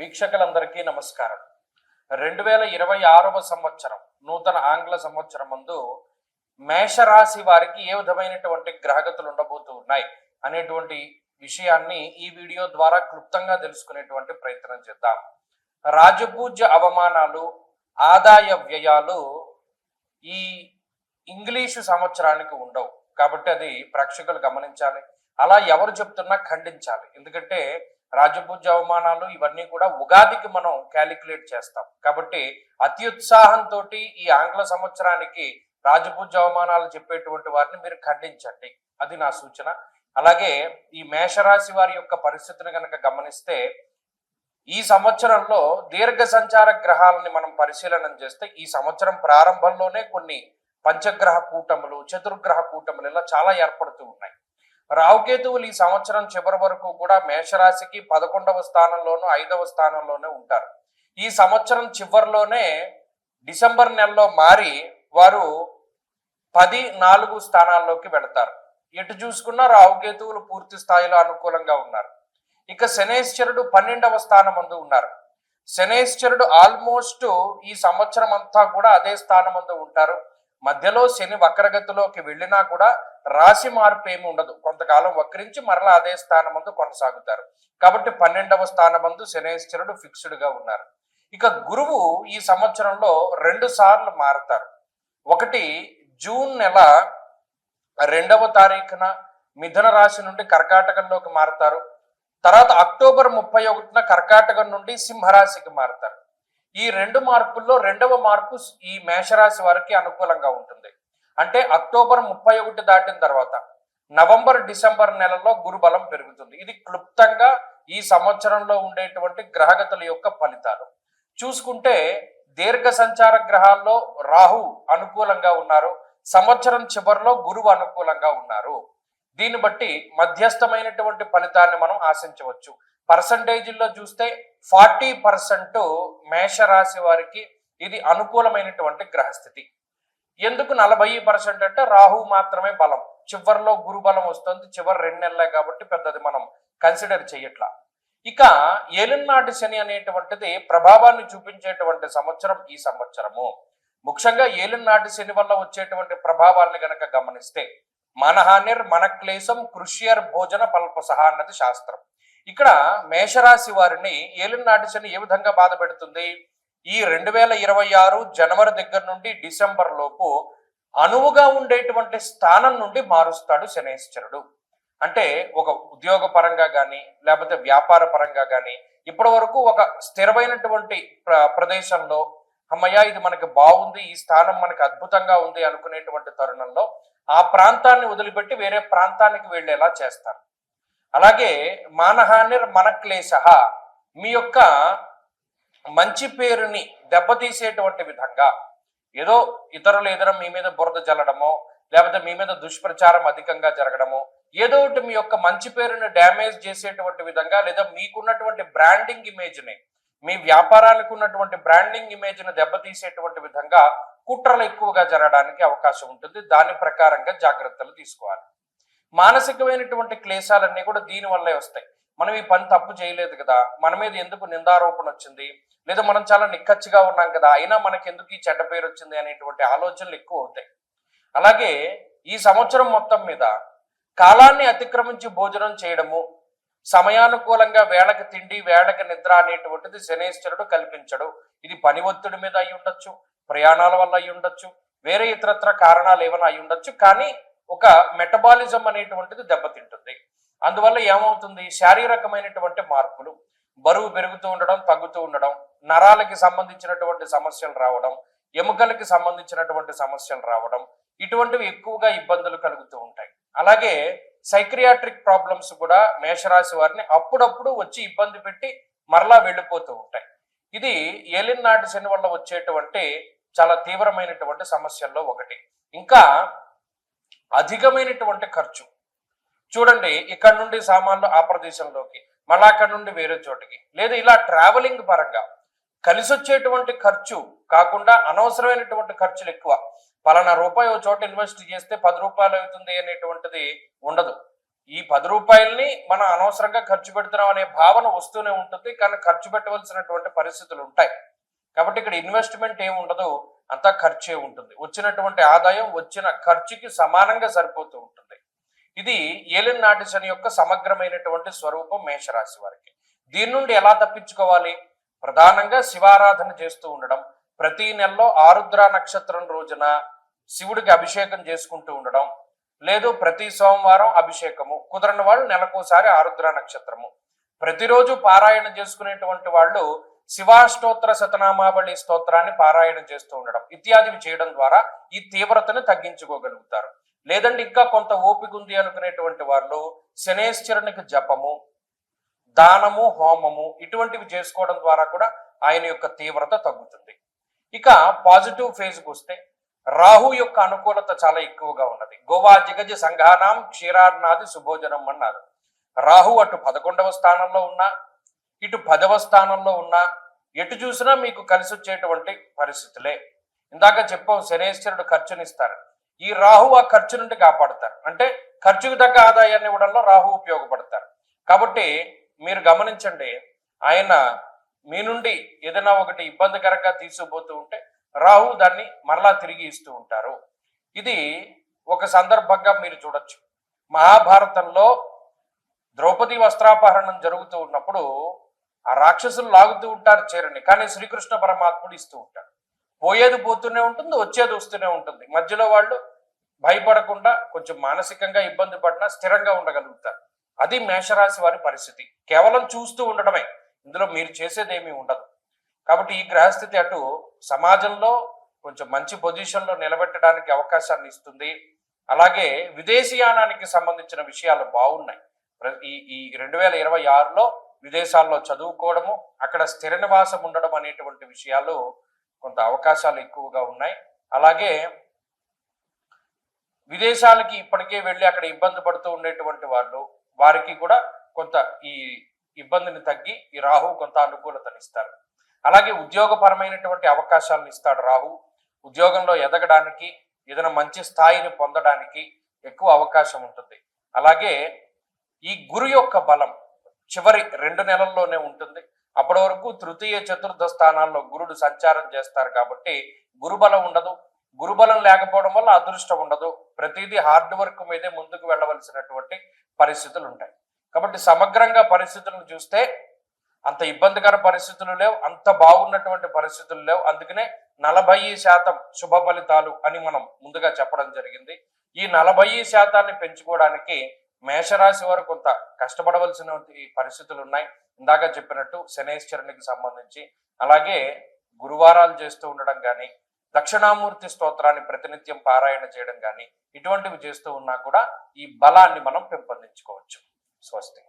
వీక్షకులందరికీ నమస్కారం. 2026వ సంవత్సరం నూతన ఆంగ్ల సంవత్సరం ముందు మేషరాశి వారికి ఏ విధమైనటువంటి గ్రహగతులు ఉండబోతూ ఉన్నాయి అనేటువంటి విషయాన్ని ఈ వీడియో ద్వారా క్లుప్తంగా తెలుసుకునేటువంటి ప్రయత్నం చేద్దాం. రాజపూజ్య అవమానాలు, ఆదాయ వ్యయాలు ఈ ఇంగ్లీషు సంవత్సరానికి ఉండవు కాబట్టి అది ప్రేక్షకులు గమనించాలి. అలా ఎవరు చెప్తున్నా ఖండించాలి. ఎందుకంటే రాజపూజ్య అవమానాలు ఇవన్నీ కూడా ఉగాదికి మనం క్యాలిక్యులేట్ చేస్తాం కాబట్టి అత్యుత్సాహంతో ఈ ఆంగ్ల సంవత్సరానికి రాజపూజ్య అవమానాలు చెప్పేటువంటి వారిని మీరు ఖండించండి, అది నా సూచన. అలాగే ఈ మేషరాశి వారి యొక్క పరిస్థితిని కనుక గమనిస్తే ఈ సంవత్సరంలో దీర్ఘ సంచార గ్రహాలని మనం పరిశీలన చేస్తే ఈ సంవత్సరం ప్రారంభంలోనే కొన్ని పంచగ్రహ కూటములు, చతుర్గ్రహ కూటములు ఇలా చాలా ఏర్పడుతూ ఉన్నాయి. రావుకేతువులు ఈ సంవత్సరం చివరి వరకు కూడా మేషరాశికి 11వ స్థానంలోనూ 5వ స్థానంలోనే ఉంటారు. ఈ సంవత్సరం చివరిలోనే డిసెంబర్ నెలలో మారి వారు 10-4 స్థానాల్లోకి వెళతారు. ఎటు చూసుకున్నా రావుకేతువులు పూర్తి స్థాయిలో అనుకూలంగా ఉన్నారు. ఇక శనేశ్వరుడు 12వ స్థానం ముందు ఉన్నారు. శనేశ్వరుడు ఆల్మోస్ట్ ఈ సంవత్సరం అంతా కూడా అదే స్థానం ముందు ఉంటారు. మధ్యలో శని వక్రగతిలోకి వెళ్ళినా కూడా రాశి మార్పు ఏమి ఉండదు. కొంతకాలం వక్రించి మరలా అదే స్థానం ముందు కొనసాగుతారు. కాబట్టి 12వ స్థానం ముందు శనేశ్వరుడు ఫిక్స్డ్ గా ఉన్నారు. ఇక గురువు ఈ సంవత్సరంలో 2 సార్లు మారుతారు. ఒకటి జూన్ నెల 2వ తారీఖున మిథున రాశి నుండి కర్కాటకంలోకి మారుతారు. తర్వాత అక్టోబర్ 31న కర్కాటకం నుండి సింహరాశికి మారుతారు. ఈ 2 మార్పుల్లో 2వ మార్పు ఈ మేషరాశి వారికి అనుకూలంగా ఉంటుంది. అంటే అక్టోబర్ 31 దాటిన తర్వాత నవంబర్ డిసెంబర్ నెలలో గురుబలం పెరుగుతుంది. ఇది క్లుప్తంగా ఈ సంవత్సరంలో ఉండేటువంటి గ్రహగతుల యొక్క ఫలితాలు చూసుకుంటే దీర్ఘ సంచార గ్రహాల్లో రాహు అనుకూలంగా ఉన్నారు. సంవత్సరం చివరిలో గురువు అనుకూలంగా ఉన్నారు. దీన్ని బట్టి మధ్యస్థమైనటువంటి ఫలితాన్ని మనం ఆశించవచ్చు. పర్సంటేజీల్లో చూస్తే 40% మేషరాశి వారికి ఇది అనుకూలమైనటువంటి గ్రహస్థితి. ఎందుకు 40% అంటే రాహు మాత్రమే బలం, చివరిలో గురు బలం వస్తుంది. చివరి 2 నెలలే కాబట్టి పెద్దది మనం కన్సిడర్ చేయట్లా. ఇక ఏలినాటి శని అనేటువంటిది ప్రభావాన్ని చూపించేటువంటి సంవత్సరం ఈ సంవత్సరము. ముఖ్యంగా ఏలినాటి శని వల్ల వచ్చేటువంటి ప్రభావాన్ని గనక గమనిస్తే మనహానిర్ మన క్లేశం కృష్యర్ భోజన పల్పసహ అన్నది శాస్త్రం. ఇక్కడ మేషరాశి వారిని ఏలినాటి శని ఏ విధంగా బాధ పెడుతుంది? ఈ 2026 జనవరి దగ్గర నుండి డిసెంబర్ లోపు అనువుగా ఉండేటువంటి స్థానం నుండి మారుస్తాడు శనేశ్వరుడు. అంటే ఒక ఉద్యోగ పరంగా కానీ లేకపోతే వ్యాపార పరంగా కానీ ఇప్పటి వరకు ఒక స్థిరమైనటువంటి ప్రదేశంలో అమ్మయ్య ఇది మనకి బాగుంది, ఈ స్థానం మనకి అద్భుతంగా ఉంది అనుకునేటువంటి తరుణంలో ఆ ప్రాంతాన్ని వదిలిపెట్టి వేరే ప్రాంతానికి వెళ్ళేలా చేస్తారు. అలాగే మానహానిర్ మన క్లేశ, మీ యొక్క మంచి పేరుని దెబ్బతీసేటువంటి విధంగా ఏదో ఇతరులు ఎదురు మీ మీద బురద జల్లడమో లేకపోతే మీ మీద దుష్ప్రచారం అధికంగా జరగడమో ఏదో ఒకటి మీ యొక్క మంచి పేరుని డ్యామేజ్ చేసేటువంటి విధంగా లేదా మీకున్నటువంటి బ్రాండింగ్ ఇమేజ్ని, మీ వ్యాపారానికి ఉన్నటువంటి బ్రాండింగ్ ఇమేజ్ని దెబ్బతీసేటువంటి విధంగా కుట్రలు ఎక్కువగా జరగడానికి అవకాశం ఉంటుంది. దాని ప్రకారంగా జాగ్రత్తలు తీసుకోవాలి. మానసికమైనటువంటి క్లేశాలన్నీ కూడా దీనివల్లే వస్తాయి. మనం ఈ పని తప్పు చేయలేదు కదా, మన మీద ఎందుకు నిందారోపణ వచ్చింది, లేదా మనం చాలా నిక్కచ్చిగా ఉన్నాం కదా అయినా మనకి ఎందుకు ఈ చెడ్డ పేరు వచ్చింది అనేటువంటి ఆలోచనలు ఎక్కువ అవుతాయి. అలాగే ఈ సంవత్సరం మొత్తం మీద కాలాన్ని అతిక్రమించి భోజనం చేయడము, సమయానుకూలంగా వేళకి తిండి వేళకి నిద్ర అనేటువంటిది శనేశ్వరుడు కల్పించడు. ఇది పని ఒత్తిడి మీద అయి ఉండొచ్చు, ప్రయాణాల వల్ల అయి ఉండొచ్చు, వేరే ఇతరత్ర కారణాలు ఏమైనా అయి ఉండొచ్చు. కానీ ఒక మెటబాలిజం అనేటువంటిది దెబ్బతింటుంది. అందువల్ల ఏమవుతుంది? శారీరకమైనటువంటి మార్పులు, బరువు పెరుగుతూ ఉండడం, తగ్గుతూ ఉండడం, నరాలకి సంబంధించినటువంటి సమస్యలు రావడం, ఎముకలకి సంబంధించినటువంటి సమస్యలు రావడం, ఇటువంటివి ఎక్కువగా ఇబ్బందులు కలుగుతూ ఉంటాయి. అలాగే సైక్రియాట్రిక్ ప్రాబ్లమ్స్ కూడా మేషరాశి వారిని అప్పుడప్పుడు వచ్చి ఇబ్బంది పెట్టి మరలా వెళ్ళిపోతూ ఉంటాయి. ఇది ఏలినాటి శని వల్ల వచ్చేటువంటి చాలా తీవ్రమైనటువంటి సమస్యల్లో ఒకటి. ఇంకా అధికమైనటువంటి ఖర్చు చూడండి, ఇక్కడ నుండి సామాన్లు ఆ ప్రదేశంలోకి, మళ్ళా అక్కడ నుండి వేరే చోటికి, లేదా ఇలా ట్రావెలింగ్ పరంగా కలిసి వచ్చేటువంటి ఖర్చు కాకుండా అనవసరమైనటువంటి ఖర్చులు ఎక్కువ. పలానా రూపాయి ఒక చోట ఇన్వెస్ట్ చేస్తే 10 రూపాయలు అవుతుంది అనేటువంటిది ఉండదు. ఈ 10 రూపాయల్ని మనం అనవసరంగా ఖర్చు పెడుతున్నాం అనే భావన వస్తూనే ఉంటుంది, కానీ ఖర్చు పెట్టవలసినటువంటి పరిస్థితులు ఉంటాయి. కాబట్టి ఇక్కడ ఇన్వెస్ట్మెంట్ ఏమి ఉండదు, అంతా ఖర్చే ఉంటుంది. వచ్చినటువంటి ఆదాయం వచ్చిన ఖర్చుకి సమానంగా సరిపోతూ ఉంటుంది. ఇది ఏలిన్ నాటి శని యొక్క సమగ్రమైనటువంటి స్వరూపం మేషరాశి వారికి. దీని నుండి ఎలా తప్పించుకోవాలి? ప్రధానంగా శివారాధన చేస్తూ ఉండడం, ప్రతి నెలలో ఆరుద్ర నక్షత్రం రోజున శివుడికి అభిషేకం చేసుకుంటూ ఉండడం, లేదు ప్రతి సోమవారం అభిషేకము, కుదరని వాళ్ళు నెలకోసారి ఆరుద్ర నక్షత్రము, ప్రతిరోజు పారాయణ చేసుకునేటువంటి వాళ్ళు శివాష్టోత్తర శతనామావళి స్తోత్రాన్ని పారాయణ చేస్తూ ఉండడం ఇత్యాదివి చేయడం ద్వారా ఈ తీవ్రతను తగ్గించుకోగలుగుతారు. లేదంటే ఇంకా కొంత ఓపిక ఉంది అనుకునేటువంటి వాళ్ళు శనేశ్వరునికి జపము, దానము, హోమము ఇటువంటివి చేసుకోవడం ద్వారా కూడా ఆయన యొక్క తీవ్రత తగ్గుతుంది. ఇక పాజిటివ్ ఫేజ్కి వస్తే రాహు యొక్క అనుకూలత చాలా ఎక్కువగా ఉన్నది. గోవా జిగజ సంఘానాం క్షీరార్నాది సుభోజనం అన్నారు. రాహు అటు 11వ స్థానంలో ఉన్నా, ఇటు 10వ స్థానంలో ఉన్నా, ఎటు చూసినా మీకు కలిసి వచ్చేటువంటి పరిస్థితులే. ఇందాక చెప్పాం, శనేశ్వరుడు ఖర్చునిస్తారు, ఈ రాహు ఆ ఖర్చు నుండి కాపాడుతారు. అంటే ఖర్చుకు తగ్గ ఆదాయాన్ని ఇవ్వడంలో రాహు ఉపయోగపడతారు. కాబట్టి మీరు గమనించండి, ఆయన మీ నుండి ఏదైనా ఒకటి ఇబ్బందికరంగా తీసుకుపోతూ ఉంటే రాహు దాన్ని మరలా తిరిగి ఇస్తూ ఉంటారు. ఇది ఒక సందర్భంగా మీరు చూడొచ్చు. మహాభారతంలో ద్రౌపది వస్త్రాపహరణం జరుగుతూ ఉన్నప్పుడు ఆ రాక్షసులు లాగుతూ ఉంటారు చీరని, కానీ శ్రీకృష్ణ పరమాత్ముడు ఇస్తూ ఉంటాడు. పోయేది పోతూనే ఉంటుంది, వచ్చేది వస్తూనే ఉంటుంది. మధ్యలో వాళ్ళు భయపడకుండా కొంచెం మానసికంగా ఇబ్బంది పడినా స్థిరంగా ఉండగలుగుతారు. అది మేషరాశి వారి పరిస్థితి. కేవలం చూస్తూ ఉండడమే, ఇందులో మీరు చేసేది ఏమీ ఉండదు. కాబట్టి ఈ గ్రహస్థితి అటు సమాజంలో కొంచెం మంచి పొజిషన్లో నిలబెట్టడానికి అవకాశాన్ని ఇస్తుంది. అలాగే విదేశీయానానికి సంబంధించిన విషయాలు బాగున్నాయి. ఈ 2026లో విదేశాల్లో చదువుకోవడము, అక్కడ స్థిర నివాసం ఉండడం అనేటువంటి విషయాలు కొంత అవకాశాలు ఎక్కువగా ఉన్నాయి. అలాగే విదేశాలకి ఇప్పటికే వెళ్ళి అక్కడ ఇబ్బంది పడుతూ ఉండేటువంటి వాళ్ళు, వారికి కూడా కొంత ఈ ఇబ్బందిని తగ్గి ఈ రాహు కొంత అనుకూలతనిస్తారు. అలాగే ఉద్యోగపరమైనటువంటి అవకాశాలను ఇస్తాడు రాహు. ఉద్యోగంలో ఎదగడానికి, ఏదైనా మంచి స్థాయిని పొందడానికి ఎక్కువ అవకాశం ఉంటుంది. అలాగే ఈ గురు యొక్క బలం చివరి 2 నెలల్లోనే ఉంటుంది. అప్పటి వరకు తృతీయ చతుర్థ స్థానాల్లో గురుడు సంచారం చేస్తారు కాబట్టి గురుబలం ఉండదు. గురుబలం లేకపోవడం వల్ల అదృష్టం ఉండదు. ప్రతిదీ హార్డ్ వర్క్ మీదే ముందుకు వెళ్ళవలసినటువంటి పరిస్థితులు ఉంటాయి. కాబట్టి సమగ్రంగా పరిస్థితులను చూస్తే అంత ఇబ్బందికర పరిస్థితులు లేవు, అంత బాగున్నటువంటి పరిస్థితులు లేవు. అందుకనే 40% శుభ ఫలితాలు అని మనం ముందుగా చెప్పడం జరిగింది. ఈ 40% పెంచుకోవడానికి మేషరాశి వారు కొంత కష్టపడవలసిన పరిస్థితులు ఉన్నాయి. ఇందాక చెప్పినట్టు శనేశ్వరునికి సంబంధించి, అలాగే గురువారాలు చేస్తూ ఉండడం కానీ, దక్షిణామూర్తి స్తోత్రాన్ని ప్రతినిత్యం పారాయణ చేయడం కానీ, ఇటువంటివి చేస్తూ ఉన్నా కూడా ఈ బలాన్ని మనం పెంపొందించుకోవచ్చు. స్వస్తి.